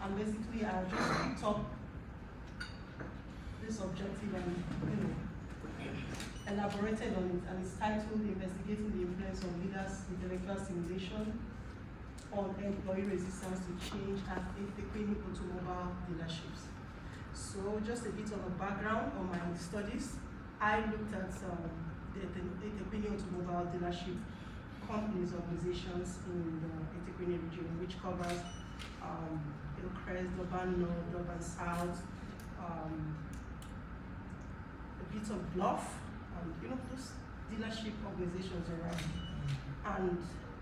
And basically I just picked up this objective and elaborated on it, and it's titled Investigating the Influence of Leaders' Intellectual Stimulation on Employee Resistance to Change at Equine Automobile Dealerships. So just a bit of a background on my studies. I looked at the Equine Automobile Dealership companies, organizations in the Equine region, which covers Hillcrest, Durban North, Durban South, a bit of Bluff, and those dealership organizations around. And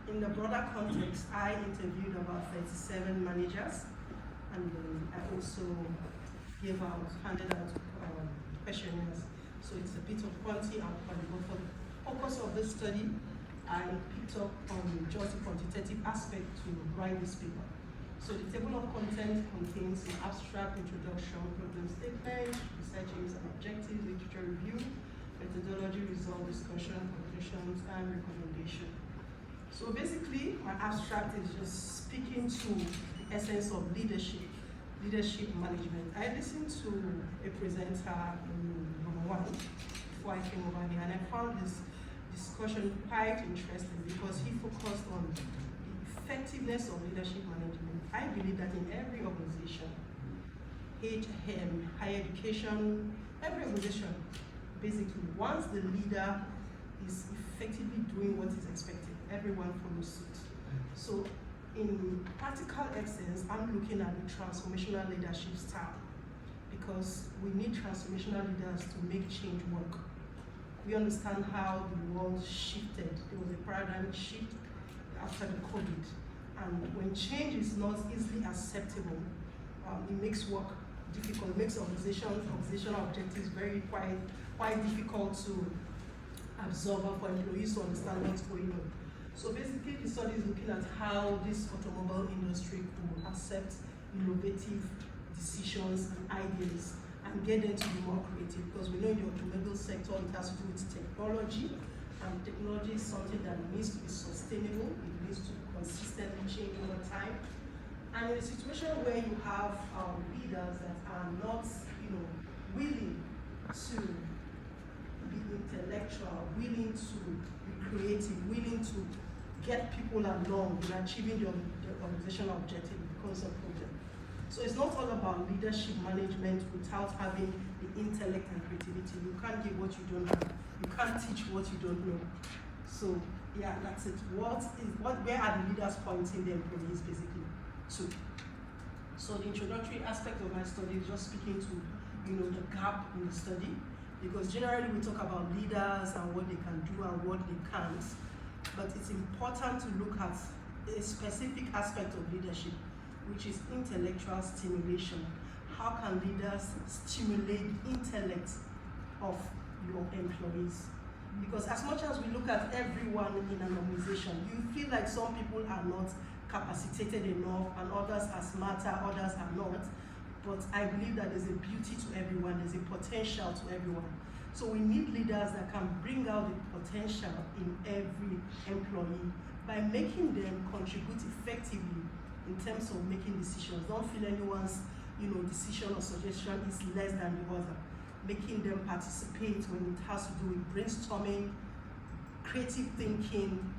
in the broader context, I interviewed about 37 managers, and then I also handed out questionnaires. So it's a bit of quantity and quality. But for the purpose of this study, I picked up on just a quantitative aspect to write this paper. So the table of content contains an abstract introduction, problem statement, research aims and objectives, literature review, methodology, result discussion, conclusions, and recommendation. So basically, my abstract is just speaking to the essence of leadership management. I listened to a presenter in #1 before I came over here, and I found this discussion quite interesting because he focused on the effectiveness of leadership management. I believe that in every organization, higher education, every organization, basically, once the leader is effectively doing what is expected, everyone follows suit. So in practical essence, I'm looking at the transformational leadership style, because we need transformational leaders to make change work. We understand how the world shifted. There was a paradigm shift after the COVID. And when change is not easily acceptable, it makes work difficult. It makes organizational objectives quite difficult to absorb and for employees to understand what's going on. So basically, the study is looking at how this automobile industry could accept innovative decisions and ideas and get them to be more creative, because we know in the automobile sector it has to do with technology, and technology is something that needs to be sustainable. It needs to consistently change over time. And in a situation where you have leaders that are not willing to be intellectual, willing to be creative, willing to get people along in achieving the organizational objective, it becomes a problem. So it's not all about leadership management without having the intellect and creativity. You can't give what you don't have. You can't teach what you don't know. So yeah, that's it. Where are the leaders pointing the employees basically to? So the introductory aspect of my study is just speaking to the gap in the study, because generally we talk about leaders and what they can do and what they can't, but it's important to look at a specific aspect of leadership, which is intellectual stimulation. How can leaders stimulate intellect of your employees? Because as much as we look at everyone in an organization, you feel like some people are not capacitated enough and others are smarter, others are not. But I believe that there's a beauty to everyone, there's a potential to everyone. So we need leaders that can bring out the potential in every employee by making them contribute effectively in terms of making decisions. Don't feel anyone's decision or suggestion is less than the other. Making them participate when it has to do with brainstorming, creative thinking,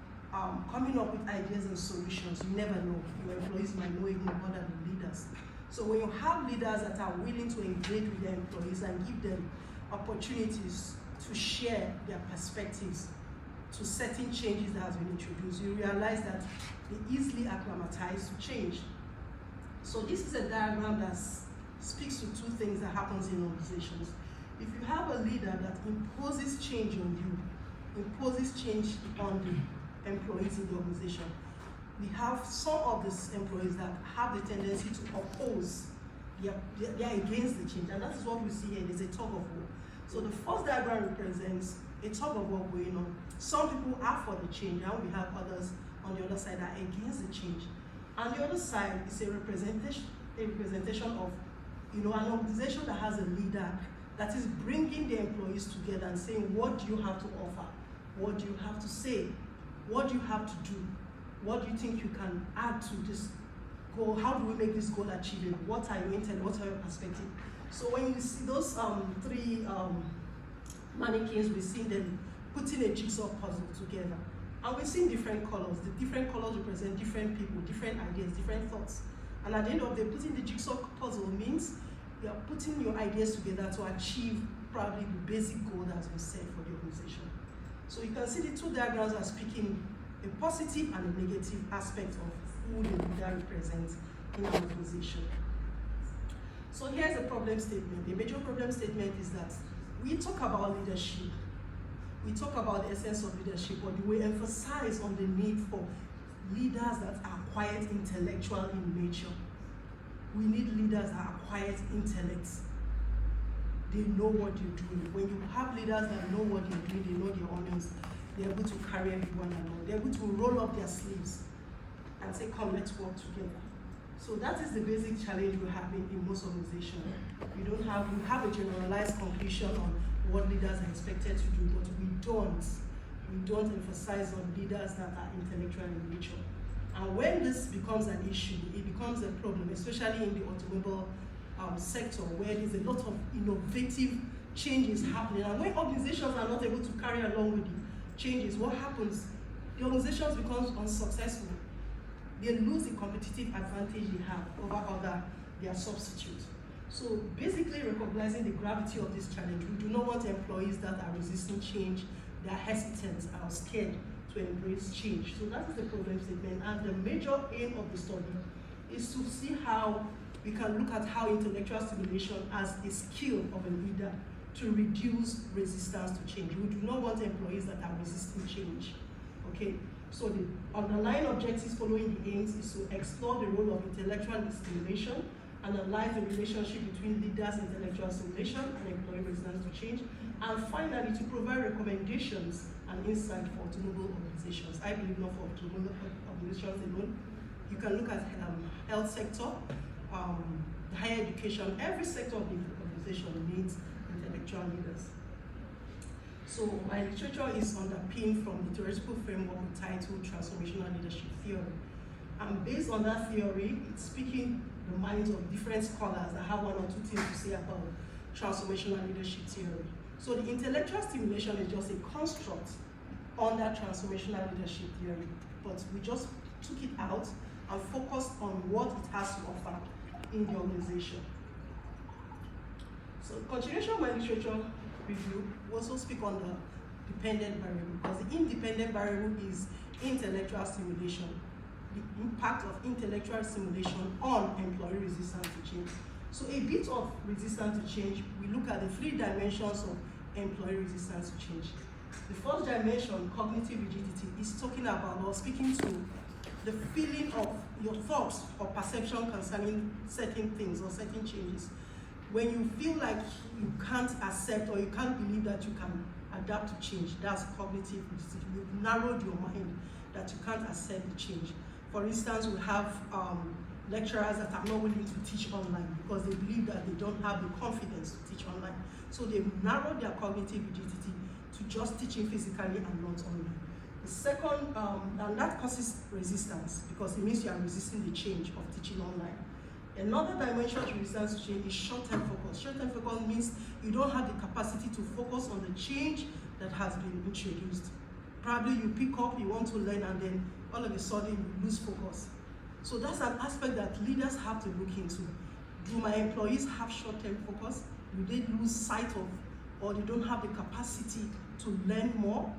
coming up with ideas and solutions. You never know. Your employees might know even more than the leaders. So when you have leaders that are willing to engage with their employees and give them opportunities to share their perspectives to certain changes that has been introduced, you realize that they easily acclimatize to change. So this is a diagram that speaks to two things that happens in organizations. If you have a leader that imposes change on you, imposes change on the employees in the organization, we have some of these employees that have the tendency to oppose, they are against the change, and that is what we see here. There's a tug of war. So the first diagram represents a tug of war going on. Some people are for the change, and we have others on the other side that are against the change. And the other side is a representation of an organization that has a leader that is bringing the employees together and saying, what do you have to offer? What do you have to say? What do you have to do? What do you think you can add to this goal, how do we make this goal achievable? What are your intent? What are your perspective? So when you see those three mannequins, we see them putting a jigsaw puzzle together. And we've seen different colors. The different colors represent different people, different ideas, different thoughts. And at the end of the day, putting the jigsaw puzzle means you are putting your ideas together to achieve probably the basic goal that has been set for the organization. So you can see the two diagrams are speaking a positive and a negative aspect of who the leader represents in an organization. So here's a problem statement. The major problem statement is that we talk about leadership. We talk about the essence of leadership, but we emphasize on the need for leaders that are quiet intellectual in nature. We need leaders that are quiet intellects. They know what they're doing. When you have leaders that know what they're doing, they know their onions, they're able to carry everyone along. They're able to roll up their sleeves and say, come, let's work together. So that is the basic challenge we're having in most organizations. We have a generalized conclusion on what leaders are expected to do, but we don't emphasize on leaders that are intellectual in nature. And when this becomes an issue, it becomes a problem, especially in the automobile sector, where there's a lot of innovative changes happening. And when organizations are not able to carry along with the changes, what happens? The organizations become unsuccessful. They lose the competitive advantage they have over their substitutes. So basically recognizing the gravity of this challenge, we do not want employees that are resisting change, they are hesitant, are scared to embrace change. So that is the problem statement. And the major aim of the study is to see how we can look at how intellectual stimulation as a skill of a leader to reduce resistance to change. We do not want employees that are resisting change. Okay? So the underlying objectives following the aims is to explore the role of intellectual stimulation, analyze the relationship between leaders' intellectual stimulation and employee resistance to change, and finally to provide recommendations and insight for automobile organizations. I believe not for automobile organizations alone. You can look at health sector, higher education. Every sector of the organization needs intellectual leaders. So my literature is underpinned from the theoretical framework titled Transformational Leadership Theory. And based on that theory, it's speaking the minds of different scholars that have one or two things to say about transformational leadership theory. So the intellectual stimulation is just a construct under transformational leadership theory, but we just took it out and focused on what it has to offer in the organization. So continuation of my literature review, we also speak on the dependent variable, because the independent variable is intellectual stimulation, the impact of intellectual stimulation on employee resistance to change. So a bit of resistance to change, we look at the 3 dimensions of employee resistance to change. The first dimension, cognitive rigidity, is talking about or speaking to the feeling of your thoughts or perception concerning certain things or certain changes. When you feel like you can't accept or you can't believe that you can adapt to change, that's cognitive rigidity. You've narrowed your mind that you can't accept the change. For instance, we have lecturers that are not willing to teach online because they believe that they don't have the confidence to teach online. So they've narrowed their cognitive rigidity to just teaching physically and not online. The second, and that causes resistance because it means you are resisting the change of teaching online. Another dimension of resistance to change is short-term focus. Short-term focus means you don't have the capacity to focus on the change that has been introduced. Probably you pick up, you want to learn, and then all of a sudden you lose focus. So that's an aspect that leaders have to look into. Do my employees have short-term focus? Do they lose sight of, or they don't have the capacity to learn more?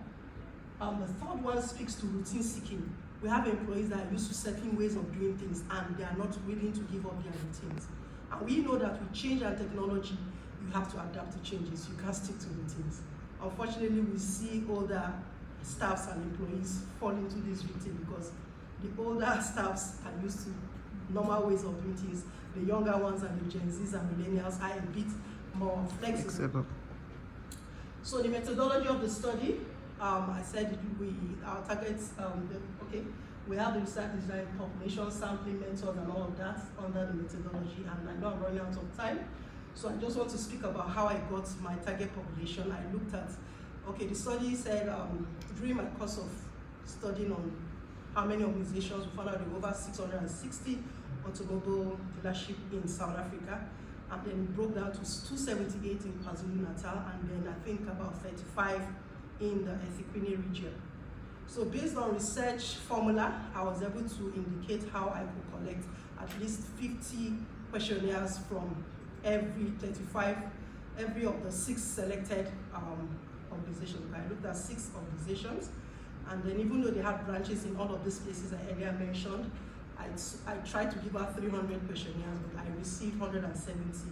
The third one speaks to routine seeking. We have employees that are used to certain ways of doing things and they are not willing to give up their routines. And we know that with change and technology, you have to adapt to changes. You can't stick to routines. Unfortunately, we see older staffs and employees fall into this routine because the older staffs are used to normal ways of doing things. The younger ones and the Gen Zs and millennials are a bit more flexible. So the methodology of the study, I said our targets, we have the research design, population sampling method and all of that under the methodology, and I know I'm running out of time. So I just want to speak about how I got my target population. I looked at, the study said during my course of studying on how many organizations, we found out there were over 660 automobile dealership in South Africa, and then it broke down to 278 in KwaZulu-Natal, and then I think about 35 in the eThekwini region. So based on research formula, I was able to indicate how I could collect at least 50 questionnaires from every of the 6 selected organizations. I looked at 6 organizations, and then even though they have branches in all of these places I earlier mentioned, I tried to give out 300 questionnaires, but I received 170.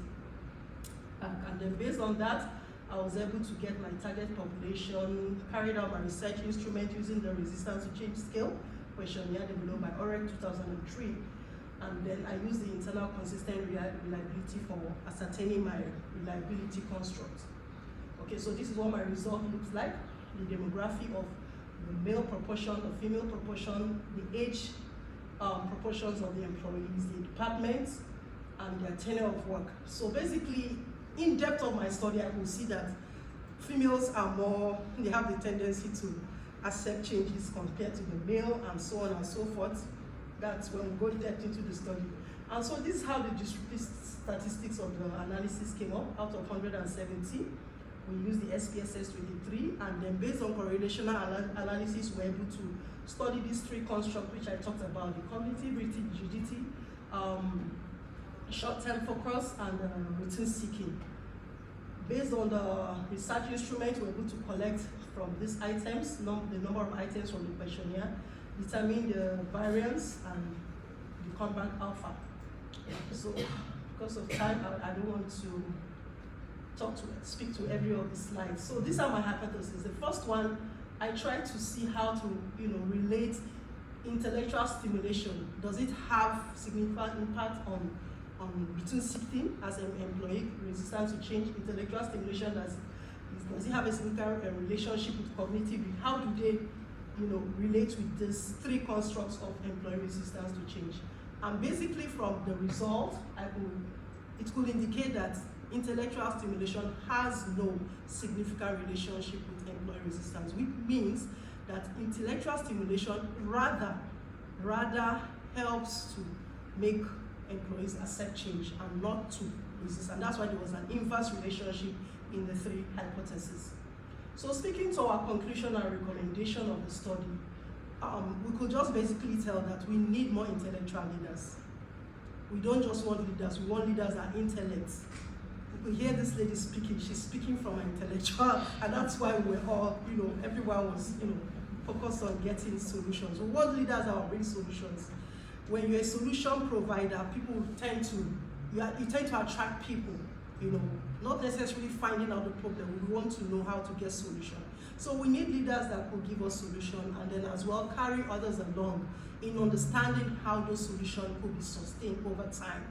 And then based on that, I was able to get my target population, carried out my research instrument using the resistance to change scale questionnaire developed by OREC 2003. And then I used the internal consistent reliability for ascertaining my reliability construct. Okay, so this is what my result looks like. The demography of the male proportion, the female proportion, the age proportions of the employees, the departments, and their tenure of work. So basically, in depth of my study, I could see that females are more, they have the tendency to accept changes compared to the male, and so on and so forth. That's when we go depth into the study. And so this is how the statistics of the analysis came up. Out of 170, we used the SPSS 23, and then based on correlational analysis, we're able to study these 3 constructs which I talked about: the cognitive rigidity, short-term focus, and routine seeking. Based on the research instrument, we're able to collect from these items, the number of items from the questionnaire, determine the variance and the compound alpha. So because of time, I don't want to speak to every of the slides. So these are my hypotheses. The first one, I tried to see how to relate intellectual stimulation. Does it have significant impact on routine seeking as an employee, resistance to change? Intellectual stimulation, does it have a significant relationship with cognitive? How do they relate with these 3 constructs of employee resistance to change? And basically from the result, it could indicate that intellectual stimulation has no significant relationship with employee resistance, which means that intellectual stimulation rather helps to make employees accept change and not to resist. And that's why there was an inverse relationship in the 3 hypotheses. So speaking to our conclusion and recommendation of the study, we could just basically tell that we need more intellectual leaders. We don't just want leaders, we want leaders that are intellects. We hear this lady speaking, she's speaking from an intellectual, and that's why we're all, everyone was, focused on getting solutions. We want leaders that are bring solutions. When you're a solution provider, people tend to attract people, not necessarily finding out the problem. We want to know how to get solution. So we need leaders that could give us solution, and then as well carry others along in understanding how those solutions could be sustained over time.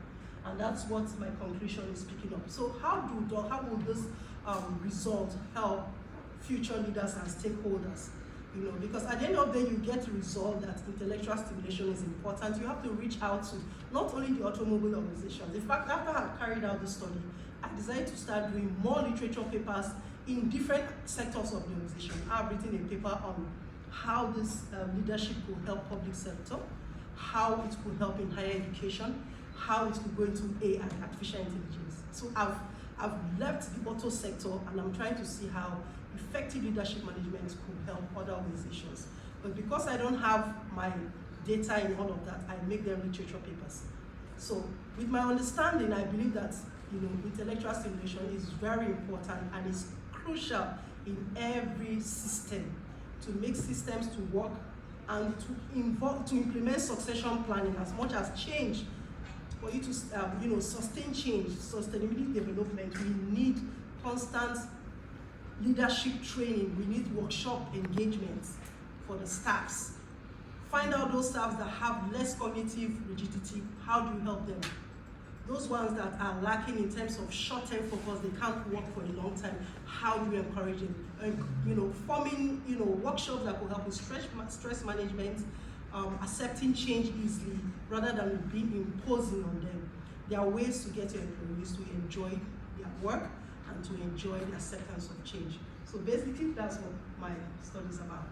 And that's what my conclusion is picking up. So how will this result help future leaders and stakeholders? Because at the end of the day, you get to resolve that intellectual stimulation is important. You have to reach out to not only the automobile organizations. In fact, after I carried out the study, I decided to start doing more literature papers in different sectors of the organization. I've written a paper on how this leadership could help public sector, how it could help in higher education, how it could go into AI, artificial intelligence. So I've left the auto sector, and I'm trying to see how effective leadership management could help other organizations. But because I don't have my data in all of that, I make them literature papers. So with my understanding, I believe that intellectual stimulation is very important and is crucial in every system to make systems to work and to implement succession planning. As much as change, for you to sustain change, sustainability development, we need constant leadership training. We need workshop engagements for the staffs. Find out those staffs that have less cognitive rigidity. How do you help them? Those ones that are lacking in terms of short-term focus, they can't work for a long time. How do you encourage them? And forming workshops that will help with stress management, accepting change easily rather than being imposing on them. There are ways to get your employees to enjoy their work and to enjoy the acceptance of change. So basically, that's what my study is about.